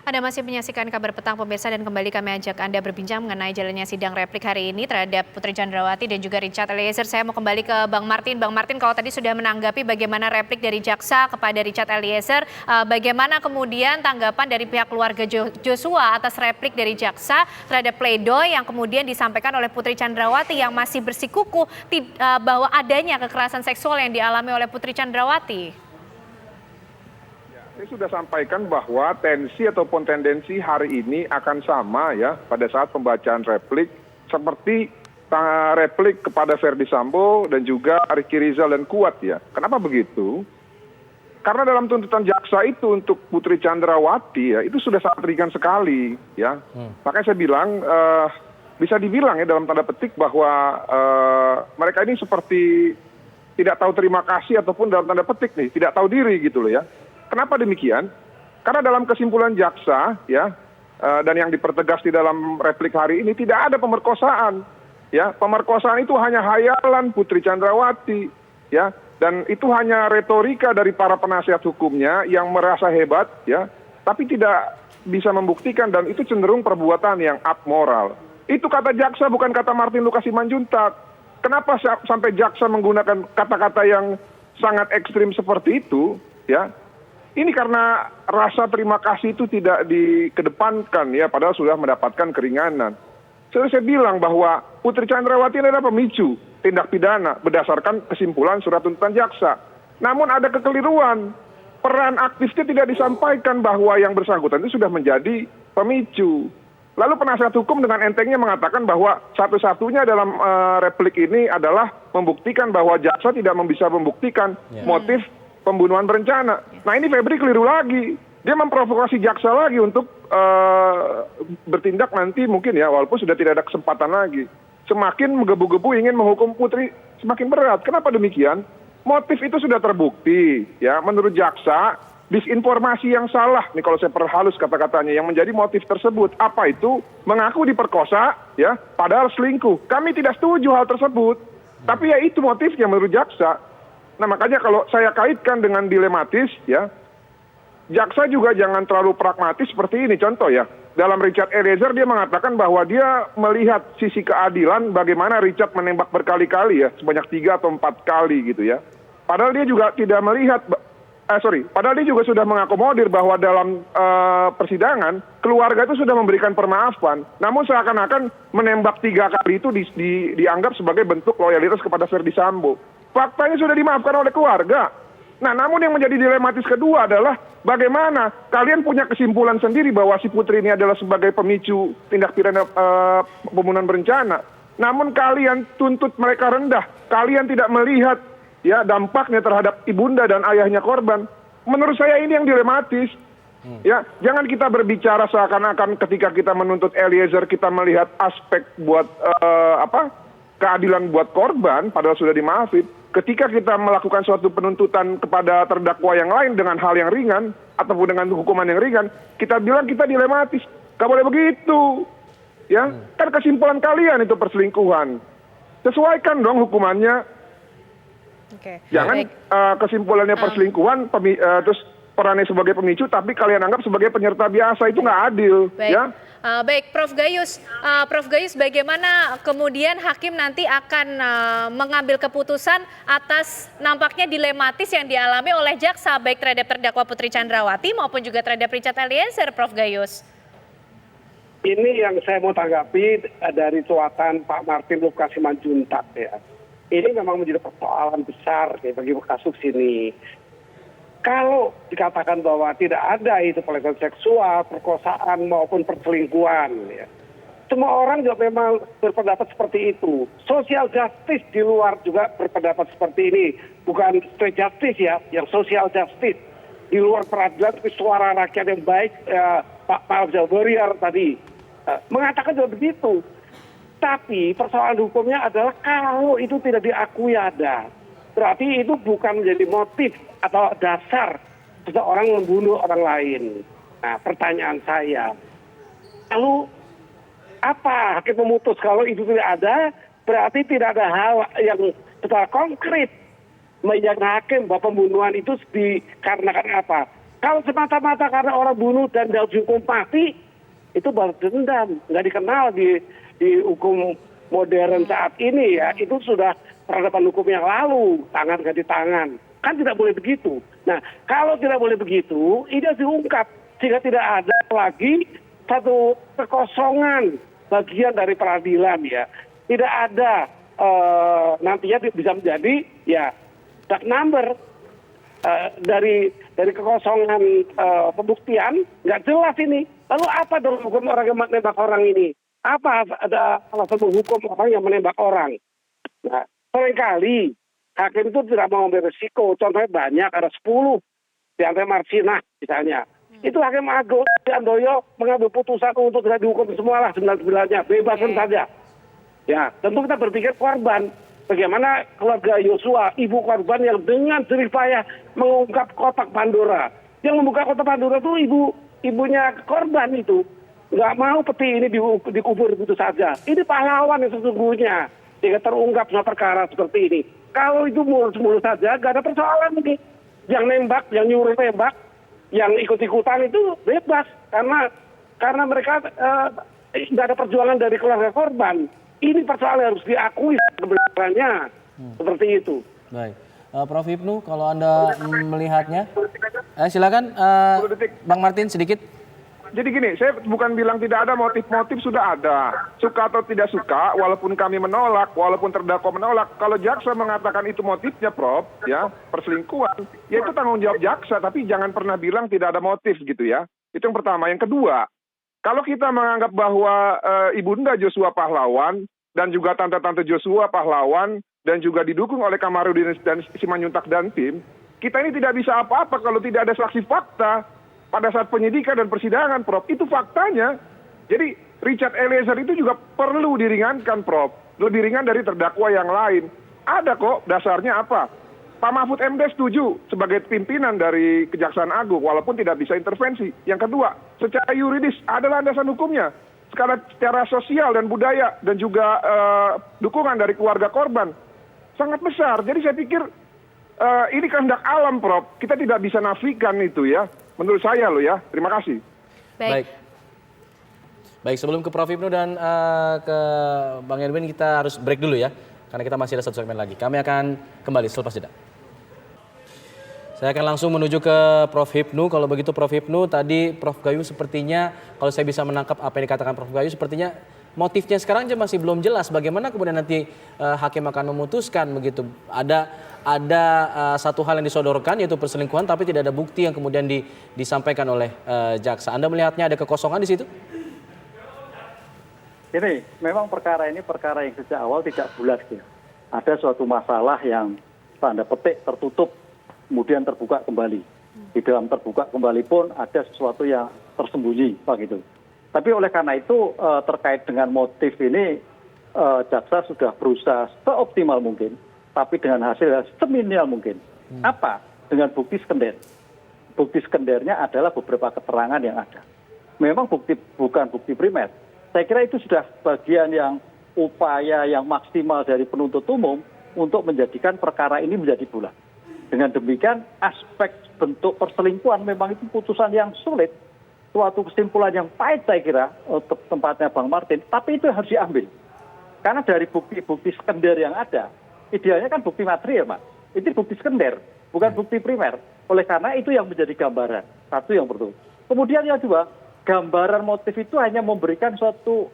Anda masih menyaksikan Kabar Petang pemirsa dan kembali kami ajak Anda berbincang mengenai jalannya sidang replik hari ini terhadap Putri Chandrawati dan juga Richard Eliezer. Saya mau kembali ke Bang Martin. Bang Martin, kalau tadi sudah menanggapi bagaimana replik dari jaksa kepada Richard Eliezer, bagaimana kemudian tanggapan dari pihak keluarga Joshua atas replik dari jaksa terhadap pledoi yang kemudian disampaikan oleh Putri Chandrawati yang masih bersikukuh bahwa adanya kekerasan seksual yang dialami oleh Putri Chandrawati? Saya sudah sampaikan bahwa tensi ataupun tendensi hari ini akan sama ya pada saat pembacaan replik seperti replik kepada Ferdy Sambo dan juga Ricky Rizal dan Kuat ya. Kenapa begitu? Karena dalam tuntutan jaksa itu untuk Putri Chandrawati ya itu sudah sangat ringan sekali ya. Makanya saya bilang bisa dibilang ya dalam tanda petik bahwa mereka ini seperti tidak tahu terima kasih ataupun dalam tanda petik nih tidak tahu diri gitu loh ya. Kenapa demikian? Karena dalam kesimpulan jaksa ya dan yang dipertegas di dalam replik hari ini tidak ada pemerkosaan ya. Pemerkosaan itu hanya hayalan Putri Chandrawati ya dan itu hanya retorika dari para penasihat hukumnya yang merasa hebat ya tapi tidak bisa membuktikan dan itu cenderung perbuatan yang abmoral. Itu kata jaksa bukan kata Martin Lukas Simanjuntak. Kenapa sampai jaksa menggunakan kata-kata yang sangat ekstrim seperti itu ya? Ini karena rasa terima kasih itu tidak dikedepankan ya, padahal sudah mendapatkan keringanan. Saya bilang bahwa Putri Chandrawati adalah pemicu tindak pidana berdasarkan kesimpulan surat tuntutan jaksa. Namun ada kekeliruan, peran aktifnya tidak disampaikan bahwa yang bersangkutan itu sudah menjadi pemicu. Lalu penasihat hukum dengan entengnya mengatakan bahwa satu-satunya dalam replik ini adalah membuktikan bahwa jaksa tidak bisa membuktikan motif pembunuhan berencana. Nah ini Febri keliru lagi. Dia memprovokasi jaksa lagi untuk bertindak nanti mungkin ya, walaupun sudah tidak ada kesempatan lagi. Semakin menggebu-gebu ingin menghukum Putri semakin berat. Kenapa demikian? Motif itu sudah terbukti. Ya, menurut jaksa, disinformasi yang salah, nih kalau saya perhalus kata-katanya, yang menjadi motif tersebut. Apa itu? Mengaku diperkosa, ya, padahal selingkuh. Kami tidak setuju hal tersebut. Tapi ya itu motifnya menurut jaksa. Nah makanya kalau saya kaitkan dengan dilematis ya, jaksa juga jangan terlalu pragmatis seperti ini. Contoh ya, dalam Richard Eliezer dia mengatakan bahwa dia melihat sisi keadilan bagaimana Richard menembak berkali-kali ya, sebanyak 3 atau 4 kali gitu ya. Padahal dia juga tidak melihat, padahal dia juga sudah mengakomodir bahwa dalam persidangan keluarga itu sudah memberikan permaafan. Namun seakan-akan menembak 3 kali itu dianggap sebagai bentuk loyalitas kepada Ferdy Sambo. Faktanya sudah dimaafkan oleh keluarga. Nah, namun yang menjadi dilematis kedua adalah bagaimana kalian punya kesimpulan sendiri bahwa si Putri ini adalah sebagai pemicu tindak pidana pembunuhan berencana. Namun kalian tuntut mereka rendah. Kalian tidak melihat ya dampaknya terhadap ibunda dan ayahnya korban. Menurut saya ini yang dilematis. Ya, jangan kita berbicara seakan-akan ketika kita menuntut Eliezer kita melihat aspek buat keadilan buat korban padahal sudah dimaafin. Ketika kita melakukan suatu penuntutan kepada terdakwa yang lain dengan hal yang ringan ataupun dengan hukuman yang ringan, kita bilang kita dilematis. Gak boleh begitu. Ya, kan kesimpulan kalian itu perselingkuhan. Sesuaikan dong hukumannya. Jangan kesimpulannya perselingkuhan terus perannya sebagai pemicu tapi kalian anggap sebagai penyerta biasa, itu nggak adil. Baik. Ya. Baik, Prof Gayus, bagaimana kemudian hakim nanti akan mengambil keputusan atas nampaknya dilematis yang dialami oleh jaksa baik terhadap terdakwa Putri Chandrawati maupun juga terhadap Richard Eliezer, Prof Gayus? Ini yang saya mau tanggapi dari cuatan Pak Martin Lukas Simanjuntak ya. Ini memang menjadi persoalan besar ya, bagi kasus ini. Kalau dikatakan bahwa tidak ada itu pelecehan seksual, perkosaan maupun perselingkuhan, ya. Semua orang juga memang berpendapat seperti itu. Social justice di luar juga berpendapat seperti ini. Bukan straight justice ya, yang social justice. Di luar peradilan, tapi suara rakyat yang baik, Pak Afzal Warrior tadi mengatakan juga begitu. Tapi persoalan hukumnya adalah kalau itu tidak diakui ada. Berarti itu bukan menjadi motif atau dasar seseorang membunuh orang lain. Nah, pertanyaan saya, lalu apa hakim memutus kalau itu tidak ada? Berarti tidak ada hal yang secara konkret meyakinkan hakim bahwa pembunuhan itu dikarenakan apa? Kalau semata-mata karena orang bunuh dan harus dihukum mati, itu balas dendam, nggak dikenal di hukum modern saat ini ya. Itu sudah peradaban hukum yang lalu, tangan ganti tangan. Kan tidak boleh begitu. Nah, kalau tidak boleh begitu, ini harus diungkap sehingga tidak ada lagi satu kekosongan bagian dari peradilan ya. Tidak ada nantinya bisa menjadi ya dark number dari kekosongan pembuktian, nggak jelas ini. Lalu apa dong hukum orang yang menembak orang ini? Apa ada alasan menghukum orang yang menembak orang? Nah, seringkali hakim itu tidak mau ambil risiko. Contohnya banyak, ada 10 di antara Marsinah misalnya. Itu Hakim Agung Andoyo mengambil putusan untuk tidak dihukum semualah 9-9-nya, bebaskan saja. Ya, tentu kita berpikir korban. Bagaimana keluarga Yosua, ibu korban yang dengan jerih payah mengungkap kotak Pandora. Yang membuka kotak Pandora itu ibunya korban itu. Nggak mau peti ini dikubur begitu saja. Ini pahlawan yang sesungguhnya. Sehingga terungkap semua perkara seperti ini. Kalau itu mulus-mulus saja, nggak ada persoalan mungkin. Yang nembak, yang nyuruh nembak, yang ikut-ikutan itu bebas. Karena mereka nggak ada perjuangan dari keluarga korban. Ini persoalan harus diakui kebenarannya. Seperti itu. Baik. Prof. Hipnu, kalau Anda melihatnya, silakan Bang Martin sedikit. Jadi gini, saya bukan bilang tidak ada, motif-motif sudah ada. Suka atau tidak suka, walaupun kami menolak, walaupun terdakwa menolak, kalau jaksa mengatakan itu motifnya, Prof, ya, perselingkuhan, ya itu tanggung jawab jaksa, tapi jangan pernah bilang tidak ada motif gitu ya. Itu yang pertama. Yang kedua, kalau kita menganggap bahwa Ibunda Joshua pahlawan, dan juga tante-tante Joshua pahlawan, dan juga didukung oleh Kamarudin dan Simanjuntak dan tim, kita ini tidak bisa apa-apa kalau tidak ada saksi fakta pada saat penyidikan dan persidangan, Prof. Itu faktanya. Jadi Richard Eliezer itu juga perlu diringankan, Prof. Lebih ringan dari terdakwa yang lain. Ada kok dasarnya apa? Pak Mahfud MD setuju sebagai pimpinan dari Kejaksaan Agung, walaupun tidak bisa intervensi. Yang kedua, secara yuridis ada landasan hukumnya. Secara sosial dan budaya dan juga dukungan dari keluarga korban sangat besar. Jadi saya pikir ini kehendak alam, Prof. Kita tidak bisa nafikan itu ya. Menurut saya loh ya. Terima kasih. Baik. Baik, sebelum ke Prof. Hipnu dan ke Bang Edwin, kita harus break dulu ya. Karena kita masih ada satu segmen lagi. Kami akan kembali selepas jeda. Saya akan langsung menuju ke Prof. Hipnu. Kalau begitu Prof. Hipnu, tadi Prof. Gayu sepertinya, kalau saya bisa menangkap apa yang dikatakan Prof. Gayu, sepertinya motifnya sekarang aja masih belum jelas. Bagaimana kemudian nanti hakim akan memutuskan begitu. Ada satu hal yang disodorkan yaitu perselingkuhan, tapi tidak ada bukti yang kemudian disampaikan oleh jaksa. Anda melihatnya ada kekosongan di situ? Ini memang perkara ini perkara yang sejak awal tidak bulat ya. Ada suatu masalah yang tanda petik tertutup kemudian terbuka kembali. Di dalam terbuka kembali pun ada sesuatu yang tersembunyi, Pak gitu. Tapi oleh karena itu terkait dengan motif ini jaksa sudah berusaha seoptimal mungkin, tapi dengan hasil seminimal mungkin. Apa? Dengan bukti sekender. Bukti sekendernya adalah beberapa keterangan yang ada. Memang bukan bukti primer. Saya kira itu sudah bagian yang upaya yang maksimal dari penuntut umum untuk menjadikan perkara ini menjadi bulat. Dengan demikian aspek bentuk perselingkuhan memang itu putusan yang sulit. Suatu kesimpulan yang pahit saya kira untuk tempatnya Bang Martin, tapi itu harus diambil. Karena dari bukti-bukti sekender yang ada, idealnya kan bukti material, Mas. Itu bukti sekender, bukan bukti primer. Oleh karena itu yang menjadi gambaran. Satu yang pertama. Kemudian yang kedua, gambaran motif itu hanya memberikan suatu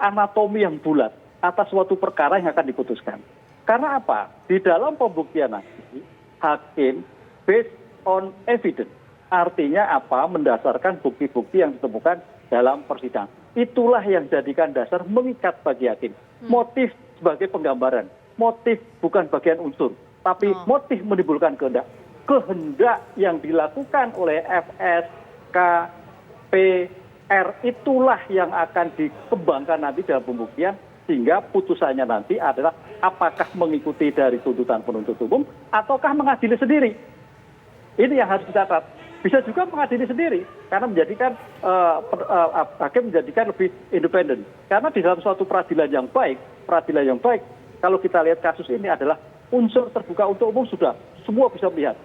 anatomi yang bulat atas suatu perkara yang akan diputuskan. Karena apa? Di dalam pembuktian nanti, hakim based on evidence. Artinya apa? Mendasarkan bukti-bukti yang ditemukan dalam persidangan. Itulah yang jadikan dasar mengikat bagi hakim. Motif sebagai penggambaran. Motif bukan bagian unsur. Tapi motif menimbulkan kehendak. Kehendak yang dilakukan oleh FS, K, P, R itulah yang akan dikembangkan nanti dalam pembuktian. Sehingga putusannya nanti adalah apakah mengikuti dari tuntutan penuntut umum ataukah mengadili sendiri. Ini yang harus dicatat. Bisa juga mengadili sendiri karena menjadikan hakim menjadikan lebih independen. Karena di dalam suatu peradilan yang baik kalau kita lihat kasus ini adalah unsur terbuka untuk umum sudah semua bisa melihat.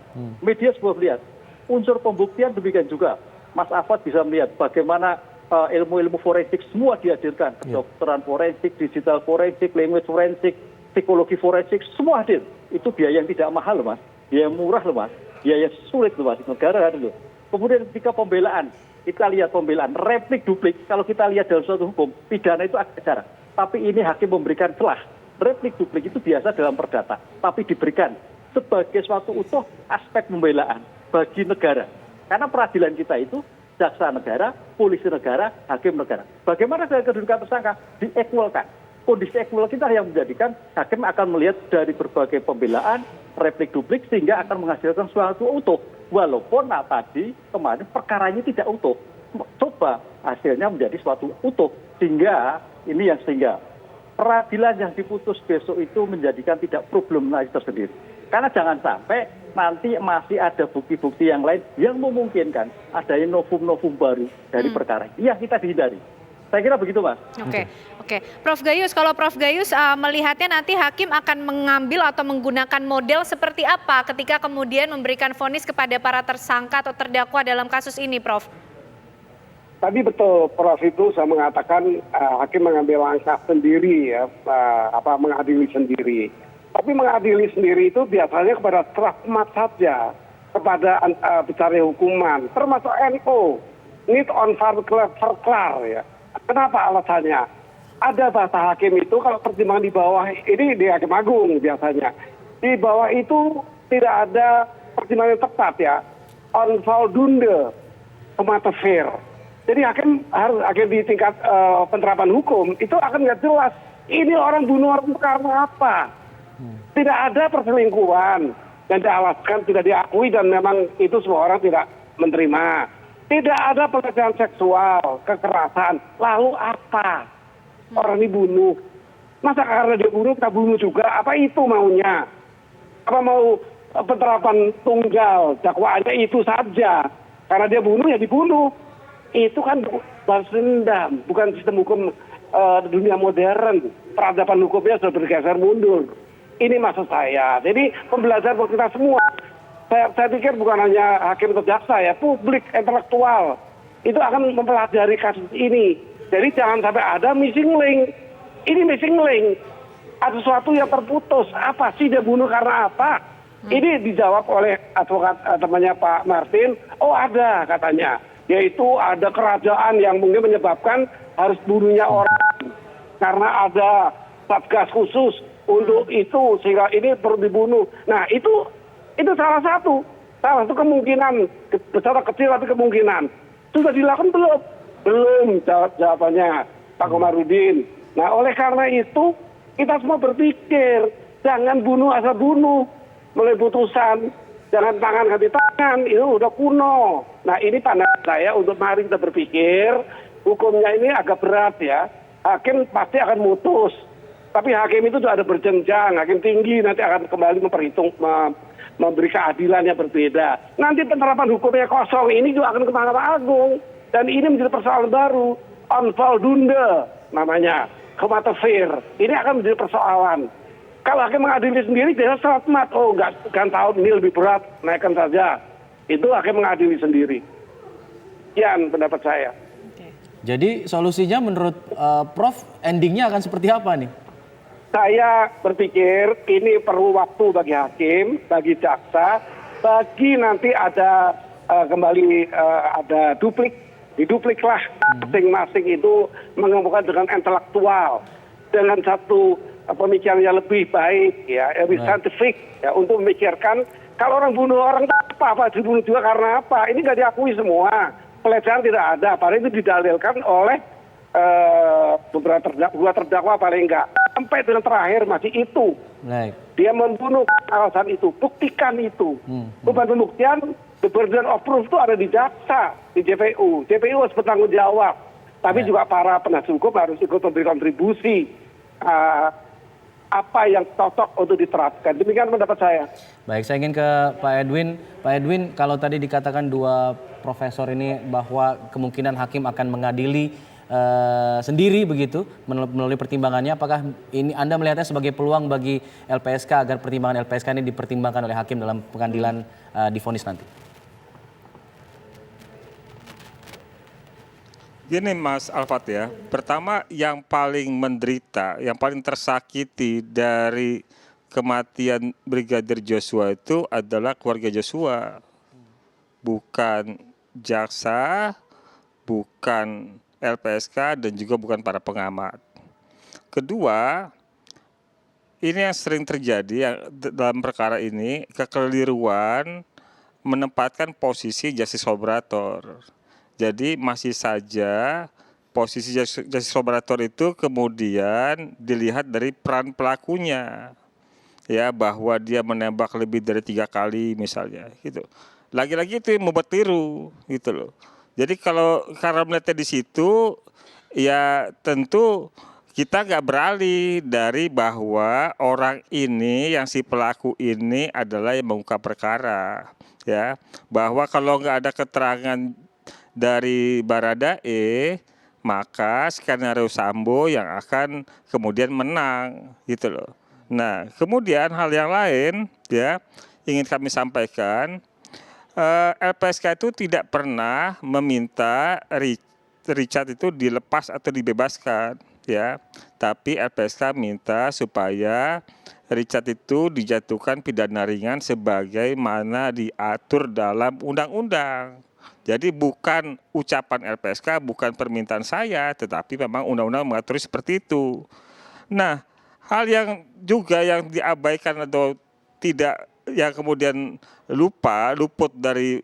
Media semua melihat. Unsur pembuktian demikian juga. Mas Afad bisa melihat bagaimana ilmu-ilmu forensik semua dihadirkan. Kedokteran forensik, digital forensik, language forensik, psikologi forensik, semua hadir. Itu biaya yang tidak mahal loh Mas. Biaya yang murah loh Mas. Biaya yang sulit loh Mas. Negara kan loh. Kemudian ketika pembelaan, kita lihat pembelaan, replik duplik, kalau kita lihat dalam suatu hukum, pidana itu agak jarang. Tapi ini hakim memberikan celah. Replik duplik itu biasa dalam perdata. Tapi diberikan sebagai suatu utuh aspek pembelaan bagi negara. Karena peradilan kita itu jaksa negara, polisi negara, hakim negara. Bagaimana dengan kedudukan tersangka? Diequalkan. Kondisi equal kita yang menjadikan hakim akan melihat dari berbagai pembelaan, replik duplik, sehingga akan menghasilkan suatu utuh. Walaupun tadi kemarin perkaranya tidak utuh. Coba hasilnya menjadi suatu utuh. Sehingga peradilan yang diputus besok itu menjadikan tidak problematis tersendiri. Karena jangan sampai nanti masih ada bukti-bukti yang lain yang memungkinkan adanya novum-novum baru dari perkara ini. Yang kita dihindari. Saya kira begitu, Mas. Oke. Prof Gayus, kalau Prof Gayus melihatnya nanti hakim akan mengambil atau menggunakan model seperti apa ketika kemudian memberikan vonis kepada para tersangka atau terdakwa dalam kasus ini, Prof? Tadi betul, Prof itu saya mengatakan hakim mengambil langkah sendiri ya, mengadili sendiri. Tapi mengadili sendiri itu biasanya kepada rahmat saja, kepada bicara hukuman, termasuk NO, need on verklar ya. Kenapa alasannya? Ada bahasa hakim itu kalau pertimbangan di bawah, ini di Hakim Agung biasanya, di bawah itu tidak ada pertimbangan yang tepat ya, onvoldoende fair. Jadi hakim di tingkat penerapan hukum itu akan nggak jelas. Ini orang bunuh orang karena apa? Tidak ada perselingkuhan dan dialaskan tidak diakui dan memang itu semua orang tidak menerima. Tidak ada pelecehan seksual, kekerasan. Lalu apa? Orang ini bunuh. Masa karena dia bunuh kita bunuh juga? Apa itu maunya? Apa mau penerapan tunggal dakwaannya itu saja? Karena dia bunuh ya dibunuh. Itu kan balas dendam, bukan sistem hukum dunia modern. Peradaban hukumnya sudah bergeser mundur. Ini maksud saya. Jadi pembelajaran buat kita semua. Saya pikir bukan hanya hakim atau jaksa ya, publik, intelektual. Itu akan mempelajari kasus ini. Jadi jangan sampai ada missing link. Ini missing link. Ada sesuatu yang terputus. Apa sih dia bunuh karena apa? Ini dijawab oleh advokat temannya Pak Martin. Oh ada katanya. Yaitu ada kerajaan yang mungkin menyebabkan harus bunuhnya orang. Karena ada satgas khusus untuk itu sehingga ini perlu dibunuh. Nah itu salah satu kemungkinan, besar atau kecil tapi kemungkinan. Sudah dilakukan belum jawabannya Pak Komarudin. Nah oleh karena itu kita semua berpikir jangan bunuh asal bunuh melalui putusan, jangan tangan ganti tangan, itu udah kuno. Nah ini pandangan saya untuk mari kita berpikir hukumnya ini agak berat ya. Hakim pasti akan mutus. Tapi hakim itu sudah ada berjenjang, hakim tinggi nanti akan kembali memberi keadilan yang berbeda. Nanti penerapan hukumnya kosong, ini juga akan ke Mahkamah Agung. Dan ini menjadi persoalan baru, onvoldoende namanya, fair. Ini akan menjadi persoalan. Kalau hakim mengadili sendiri, dia selamat. Oh, kan tahun ini lebih berat, naikkan saja. Itu hakim mengadili sendiri. Sekian pendapat saya. Jadi solusinya menurut Prof, endingnya akan seperti apa nih? Saya berpikir ini perlu waktu bagi hakim, bagi jaksa, bagi nanti ada kembali ada didupliklah masing-masing itu mengemukakan dengan intelektual, dengan satu pemikiran yang lebih baik, ya, lebih saintifik, ya, untuk memikirkan kalau orang bunuh orang apa dibunuh juga karena apa? Ini nggak diakui semua, pelecehan tidak ada, padahal itu didalilkan oleh beberapa terdakwa paling enggak. Sampai dengan terakhir masih itu. Baik. Dia membunuh alasan itu, buktikan itu. Beban pembuktian, the burden of proof itu ada di jaksa, di JPU. JPU harus bertanggung jawab. Tapi juga para penasihat hukum harus ikut memberi kontribusi. Apa yang cocok untuk diterapkan. Demikian pendapat saya. Baik, saya ingin ke Pak Edwin. Pak Edwin, kalau tadi dikatakan dua profesor ini bahwa kemungkinan hakim akan mengadili sendiri begitu melalui pertimbangannya, apakah ini Anda melihatnya sebagai peluang bagi LPSK agar pertimbangan LPSK ini dipertimbangkan oleh hakim dalam pengadilan di vonis nanti? Gini Mas Alfat ya, pertama yang paling menderita, yang paling tersakiti dari kematian Brigadir Joshua itu adalah keluarga Joshua. Bukan jaksa, bukan LPSK, dan juga bukan para pengamat. Kedua, ini yang sering terjadi dalam perkara ini, kekeliruan menempatkan posisi justice collaborator. Jadi masih saja posisi justice collaborator itu kemudian dilihat dari peran pelakunya, ya, bahwa dia menembak lebih dari 3 kali misalnya, gitu. Lagi-lagi itu membuat tiru, gitu loh. Jadi karena melihatnya di situ, ya tentu kita nggak beralih dari bahwa orang ini, yang si pelaku ini adalah yang mengungkap perkara, ya, bahwa kalau nggak ada keterangan dari Baradae, maka skenario Sambo yang akan kemudian menang, gitu loh. Nah, kemudian hal yang lain, ya, ingin kami sampaikan, LPSK itu tidak pernah meminta Richard itu dilepas atau dibebaskan, ya. Tapi LPSK minta supaya Richard itu dijatuhkan pidana ringan sebagaimana diatur dalam undang-undang. Jadi bukan ucapan LPSK, bukan permintaan saya, tetapi memang undang-undang mengatur seperti itu. Nah, hal yang juga yang diabaikan atau tidak, yang kemudian luput dari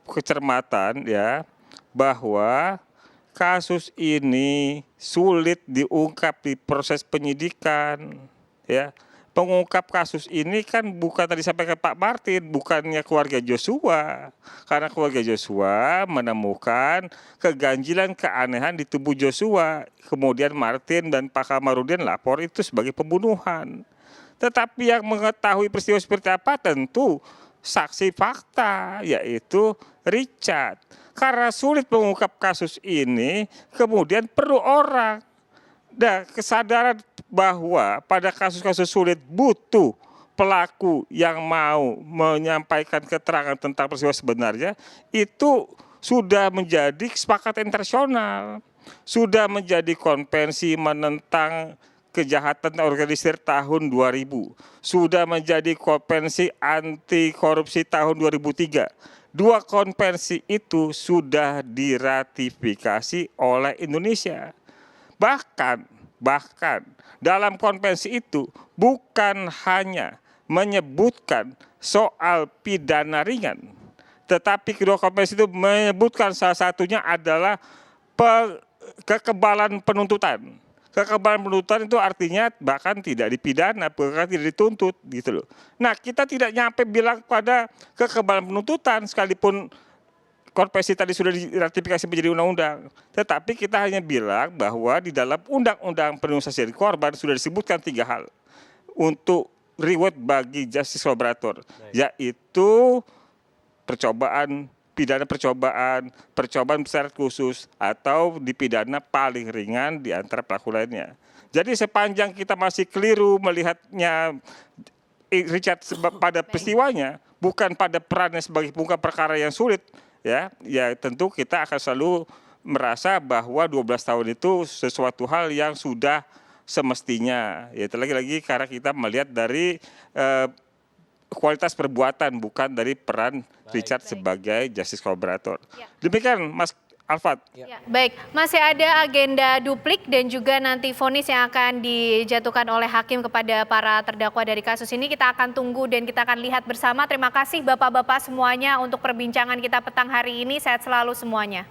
kecermatan, ya, bahwa kasus ini sulit diungkap di proses penyidikan, ya. Pengungkap kasus ini kan bukan tadi sampaikan Pak Martin, bukannya keluarga Joshua. Karena keluarga Joshua menemukan keganjilan, keanehan di tubuh Joshua. Kemudian Martin dan Pak Kamarudin lapor itu sebagai pembunuhan. Tetapi yang mengetahui peristiwa seperti apa tentu saksi fakta, yaitu Richard. Karena sulit mengungkap kasus ini, kemudian perlu orang. Dan kesadaran bahwa pada kasus-kasus sulit butuh pelaku yang mau menyampaikan keterangan tentang peristiwa sebenarnya, itu sudah menjadi kesepakatan internasional, sudah menjadi konvensi menentang kejahatan organisir tahun 2000, sudah menjadi konvensi anti korupsi tahun 2003. Dua konvensi itu sudah diratifikasi oleh Indonesia. Bahkan dalam konvensi itu bukan hanya menyebutkan soal pidana ringan, tetapi kedua konvensi itu menyebutkan salah satunya adalah kekebalan penuntutan. Kekebalan penuntutan itu artinya bahkan tidak dipidana, bahkan tidak dituntut, gitu loh. Nah, kita tidak nyampe bilang pada kekebalan penuntutan sekalipun konvensi tadi sudah diratifikasi menjadi undang-undang. Tetapi kita hanya bilang bahwa di dalam undang-undang perlindungan saksi dan korban sudah disebutkan 3 hal untuk reward bagi justice collaborator, yaitu pidana percobaan bersyarat khusus, atau dipidana paling ringan di antara pelaku lainnya. Jadi sepanjang kita masih keliru melihatnya Richard pada peristiwanya, bukan pada perannya sebagai pengungkap perkara yang sulit, ya tentu kita akan selalu merasa bahwa 12 tahun itu sesuatu hal yang sudah semestinya. Ya, lagi-lagi karena kita melihat dari kualitas perbuatan, bukan dari peran Richard sebagai justice collaborator. Ya. Demikian Mas Alfat. Ya, baik, masih ada agenda duplik dan juga nanti vonis yang akan dijatuhkan oleh hakim kepada para terdakwa dari kasus ini. Kita akan tunggu dan kita akan lihat bersama. Terima kasih Bapak-Bapak semuanya untuk perbincangan kita petang hari ini. Sehat selalu semuanya.